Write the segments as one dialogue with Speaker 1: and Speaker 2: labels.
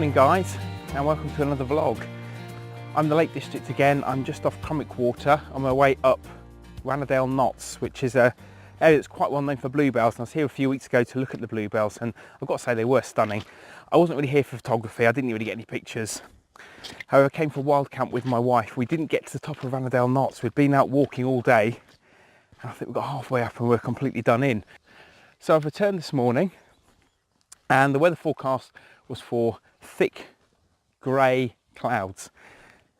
Speaker 1: Morning guys, and welcome to another vlog. I'm the Lake District again. I'm just off Crummock Water on my way up Rannerdale Knotts, which is a area that's quite well known for bluebells, and I was here a few weeks ago to look at the bluebells, and I've got to say they were stunning. I wasn't really here for photography, I didn't really get any pictures. However, I came for wild camp with my wife. We didn't get to the top of Rannerdale Knotts. We'd been out walking all day, and I think we got halfway up and we're completely done in. So I've returned this morning, and the weather forecast was for thick grey clouds.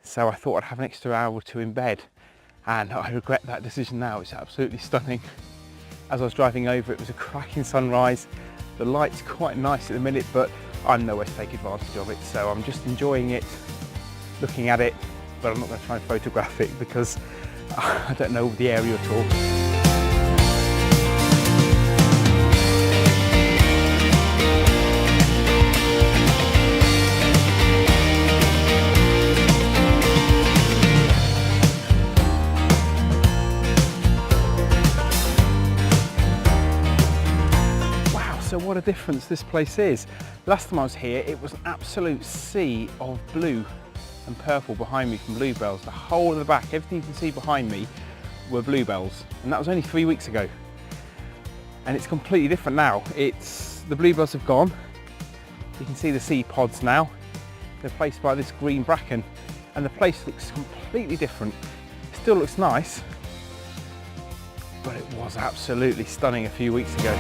Speaker 1: So I thought I'd have an extra hour or two in bed, and I regret that decision now. It's absolutely stunning. As I was driving over, it was a cracking sunrise. The light's quite nice at the minute, but I'm nowhere to take advantage of it. So I'm just enjoying it, looking at it, but I'm not going to try and photograph it because I don't know the area at all. So what a difference this place is. Last time I was here, it was an absolute sea of blue and purple behind me from bluebells. The whole of the back, everything you can see behind me were bluebells, and that was only 3 weeks ago. And it's completely different now. The bluebells have gone. You can see the seed pods now. They're placed by this green bracken, and the place looks completely different. It still looks nice, but it was absolutely stunning a few weeks ago.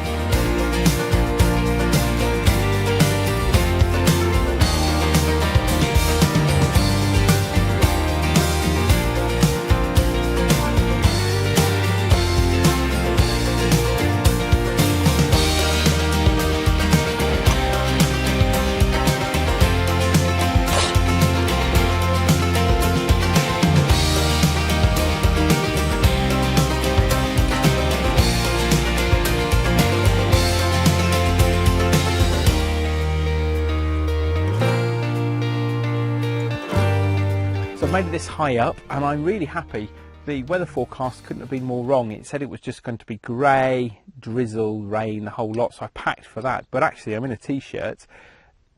Speaker 1: Made it this high up, and I'm really happy. The weather forecast couldn't have been more wrong. It said it was just going to be grey, drizzle, rain, the whole lot, so I packed for that. But actually I'm in a t-shirt.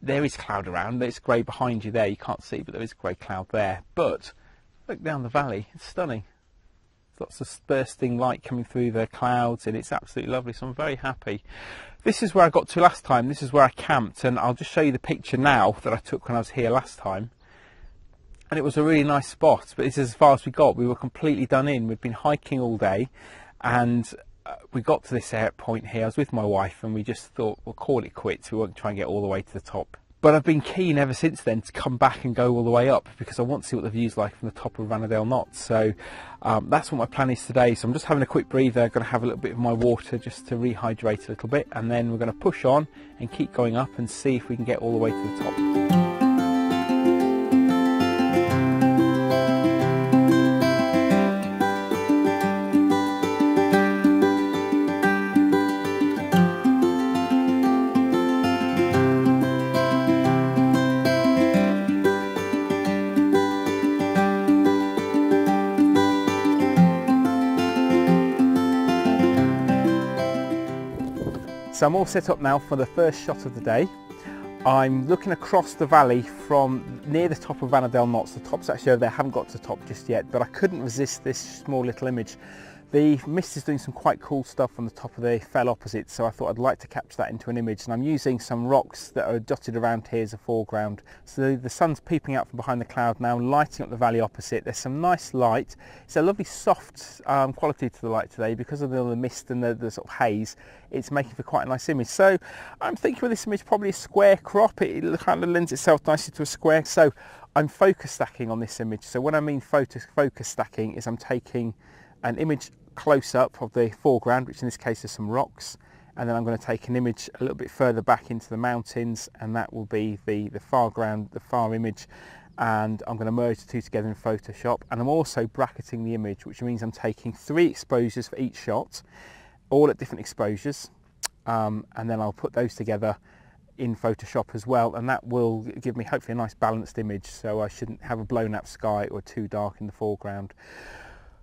Speaker 1: There is cloud around. There's grey behind you there, you can't see, but there is grey cloud there. But look down the valley, it's stunning. Lots of bursting light coming through the clouds, and it's absolutely lovely, so I'm very happy. This is where I got to last time. This is where I camped, and I'll just show you the picture now that I took when I was here last time. And it was a really nice spot, but this is as far as we got. We were completely done in. We'd been hiking all day, and we got to this point here. I was with my wife, and we just thought, we'll call it quits. We won't try and get all the way to the top. But I've been keen ever since then to come back and go all the way up, because I want to see what the view's like from the top of Rannerdale Knotts. So that's what my plan is today. So I'm just having a quick breather. I'm going to have a little bit of my water just to rehydrate a little bit, and then we're going to push on and keep going up and see if we can get all the way to the top. So I'm all set up now for the first shot of the day. I'm looking across the valley from near the top of Rannerdale Knotts. The top's actually over there. I haven't got to the top just yet, but I couldn't resist this small little image. The mist is doing some quite cool stuff on the top of the fell opposite, so I thought I'd like to capture that into an image, and I'm using some rocks that are dotted around here as a foreground. So the sun's peeping out from behind the cloud now, lighting up the valley opposite. There's some nice light. It's a lovely soft quality to the light today because of the mist and the sort of haze. It's making for quite a nice image. So I'm thinking with this image probably a square crop. It kind of lends itself nicely to a square. So I'm focus stacking on this image. So when I mean focus stacking is I'm taking an image close up of the foreground, which in this case is some rocks, and then I'm going to take an image a little bit further back into the mountains, and that will be the foreground, the far image, and I'm going to merge the two together in Photoshop. And I'm also bracketing the image, which means I'm taking 3 exposures for each shot, all at different exposures, and then I'll put those together in Photoshop as well, and that will give me hopefully a nice balanced image, so I shouldn't have a blown up sky or too dark in the foreground.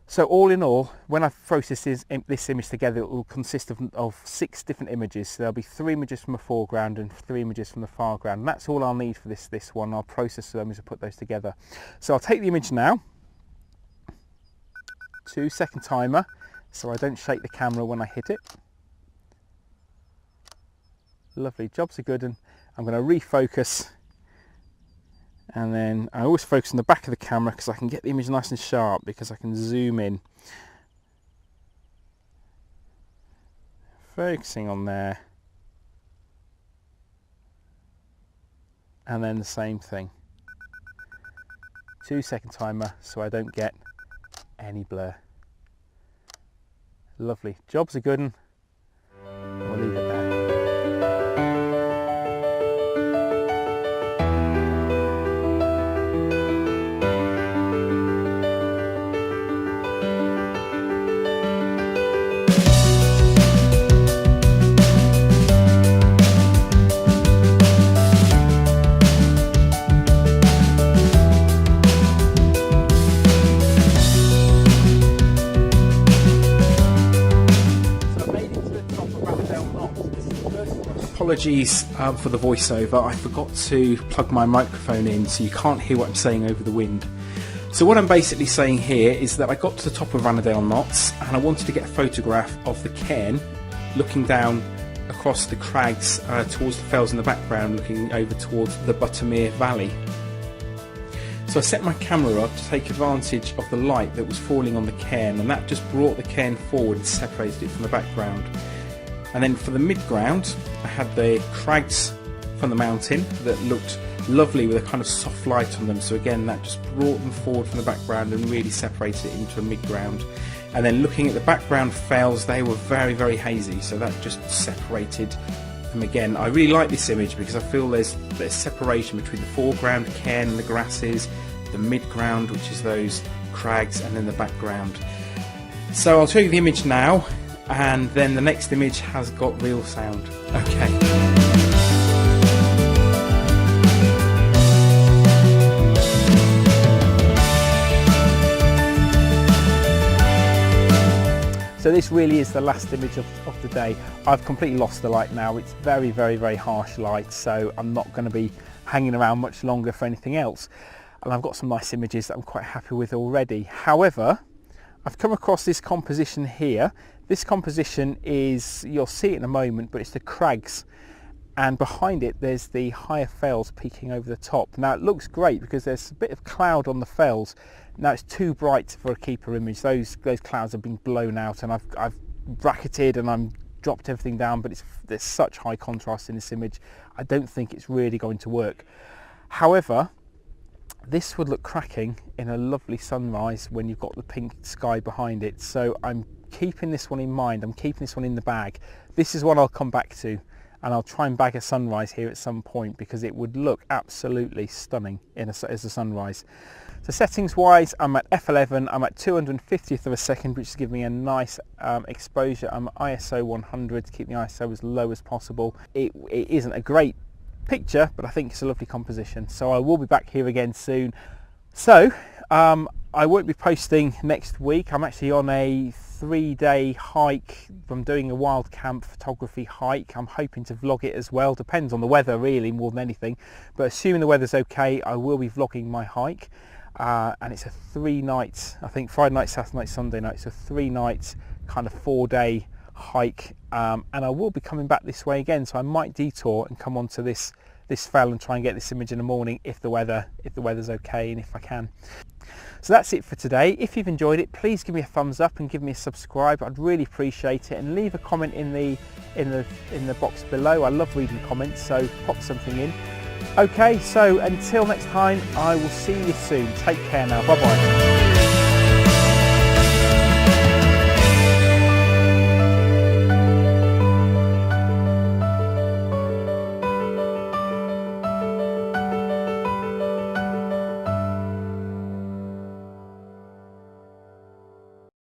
Speaker 1: So all in all, when I process this image together, it will consist of 6 different images. So there'll be 3 images from the foreground and 3 images from the foreground. And that's all I'll need for this one. I'll process them as I put those together. So I'll take the image now. 2-second timer, so I don't shake the camera when I hit it. Lovely, jobs are good, and I'm going to refocus. And then I always focus on the back of the camera because I can get the image nice and sharp, because I can zoom in. Focusing on there. And then the same thing. 2-second timer so I don't get any blur. Lovely, jobs are good, and we'll leave it there. Apologies for the voiceover. I forgot to plug my microphone in, so you can't hear what I'm saying over the wind. So what I'm basically saying here is that I got to the top of Rannerdale Knotts and I wanted to get a photograph of the cairn looking down across the crags towards the fells in the background, looking over towards the Buttermere Valley. So I set my camera up to take advantage of the light that was falling on the cairn, and that just brought the cairn forward and separated it from the background. And then for the midground, I had the crags from the mountain that looked lovely with a kind of soft light on them. So again, that just brought them forward from the background and really separated it into a midground. And then looking at the background fells, they were very, very hazy. So that just separated them again. I really like this image because I feel there's separation between the foreground cairn and the grasses, the midground, which is those crags, and then the background. So I'll show you the image now. And then the next image has got real sound. Okay. So this really is the last image of the day. I've completely lost the light now. It's very, very, very harsh light, so I'm not going to be hanging around much longer for anything else. And I've got some nice images that I'm quite happy with already. However, I've come across this composition here. This composition is, you'll see it in a moment, but it's the crags, and behind it there's the higher fells peeking over the top. Now it looks great because there's a bit of cloud on the fells. Now it's too bright for a keeper image. Those clouds have been blown out, and I've bracketed and I'm dropped everything down, but there's such high contrast in this image. I don't think it's really going to work. However, this would look cracking in a lovely sunrise when you've got the pink sky behind it. So I'm keeping this one in mind. I'm keeping this one in the bag. This is what I'll come back to, and I'll try and bag a sunrise here at some point because it would look absolutely stunning as a sunrise. So settings wise, I'm at f11. I'm at 250th of a second, which is giving me a nice exposure. I'm at ISO 100 to keep the ISO as low as possible. It isn't a great picture, but I think it's a lovely composition. So I will be back here again soon. So I won't be posting next week. I'm actually on a 3-day hike. I'm doing a wild camp photography hike. I'm hoping to vlog it as well. Depends on the weather really, more than anything, but assuming the weather's okay, I will be vlogging my hike. And it's a 3 nights, I think Friday night, Saturday night, Sunday night, so 3 nights kind of 4-day hike, and I will be coming back this way again, so I might detour and come onto this fell and try and get this image in the morning if the weather's okay and if I can. So that's it for today. If you've enjoyed it, please give me a thumbs up and give me a subscribe. I'd really appreciate it, and leave a comment in the box below. I love reading comments, so pop something in. Okay, so until next time, I will see you soon. Take care now. Bye bye.